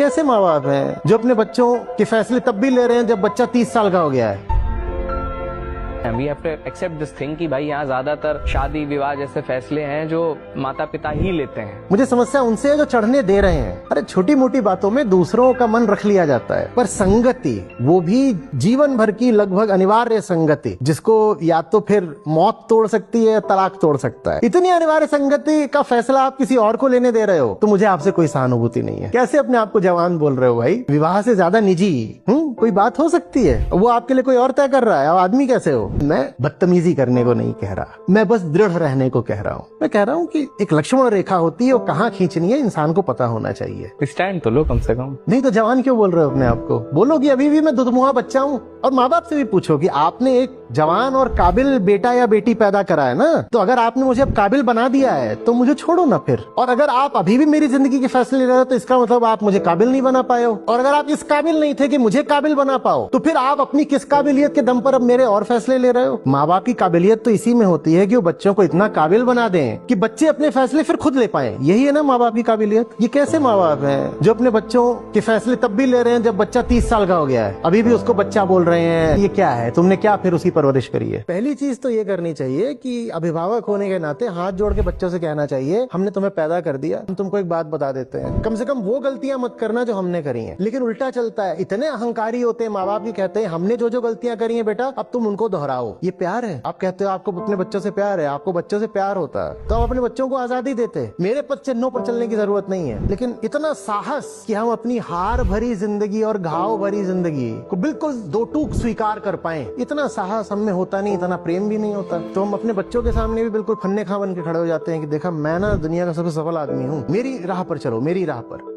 कैसे माँ बाप हैं जो अपने बच्चों के फैसले तब भी ले रहे हैं जब बच्चा 30 साल का हो गया है। We have to accept this thing कि भाई यहाँ ज्यादातर शादी विवाह जैसे फैसले हैं जो माता पिता ही लेते हैं। मुझे समस्या उनसे है जो चढ़ने दे रहे हैं। अरे छोटी मोटी बातों में दूसरों का मन रख लिया जाता है, पर संगति, वो भी जीवन भर की लगभग अनिवार्य संगति, जिसको या तो फिर मौत तोड़ सकती है या तलाक तोड़ सकता है, इतनी अनिवार्य संगति का फैसला आप किसी और को लेने दे रहे हो तो मुझे आपसे कोई सहानुभूति नहीं है। कैसे अपने आप को जवान बोल रहे हो भाई? विवाह से ज्यादा निजी कोई बात हो सकती है? वो आपके लिए कोई और तय कर रहा है। आप आदमी कैसे हो? मैं बदतमीजी करने को नहीं कह रहा, मैं बस दृढ़ रहने को कह रहा हूँ। मैं कह रहा हूँ कि एक लक्ष्मण रेखा होती है, वो कहाँ खींचनी है इंसान को पता होना चाहिए। स्टैंड तो लो कम से कम। नहीं तो जवान क्यों बोल रहे हो अपने आप को? बोलो कि अभी भी मैं दुधमुहा बच्चा हूँ। और माँ बाप से भी पूछो कि आपने एक जवान और काबिल बेटा या बेटी पैदा करा है ना, तो अगर आपने मुझे अब काबिल बना दिया है तो मुझे छोड़ो ना फिर। और अगर आप अभी भी मेरी जिंदगी के फैसले ले रहे हो तो इसका मतलब आप मुझे काबिल नहीं बना पाए हो। और अगर आप इस काबिल नहीं थे कि मुझे काबिल बना पाओ तो फिर आप अपनी किस काबिलियत के दम पर अब मेरे और फैसले ले रहे हो? माँ बाप की काबिलियत तो इसी में होती है कि वो बच्चों को इतना काबिल बना दें कि बच्चे अपने फैसले फिर खुद ले पाए। यही है ना माँ बाप की काबिलियत। ये कैसे माँ बाप हैं जो अपने बच्चों के फैसले तब भी ले रहे हैं जब बच्चा 30 साल का हो गया है, अभी भी उसको बच्चा बोल रहे हैं? ये क्या है? तुमने क्या फिर उसकी परवरिश करी है? पहली चीज तो ये करनी चाहिए कि अभिभावक होने के नाते हाथ जोड़ के बच्चों से कहना चाहिए, हमने तुम्हें पैदा कर दिया, हम तुमको एक बात बता देते हैं, कम से कम वो गलतियां मत करना जो हमने करी हैं। लेकिन उल्टा चलता है, इतने अहंकारी होते हैं माँ बाप की, कहते हैं हमने जो जो गलतियां करी हैं बेटा अब तुम उनको दोहराओ। ये प्यार है? आप कहते हो आपको अपने बच्चों से प्यार है, आपको बच्चों से प्यार होता तो आप अपने बच्चों को आजादी देते। मेरे पद चिन्हों पर चलने की जरूरत नहीं है। लेकिन इतना साहस कि हम अपनी हार भरी जिंदगी और घाव भरी जिंदगी को बिल्कुल दो टूक स्वीकार कर पाए, इतना साहस हम में होता नहीं, इतना प्रेम भी नहीं होता। तो हम अपने बच्चों के सामने भी बिल्कुल फन्ने खा बन के खड़े हो जाते हैं कि देखा मैं ना दुनिया का सबसे सफल आदमी हूँ, मेरी राह पर चलो, मेरी राह पर।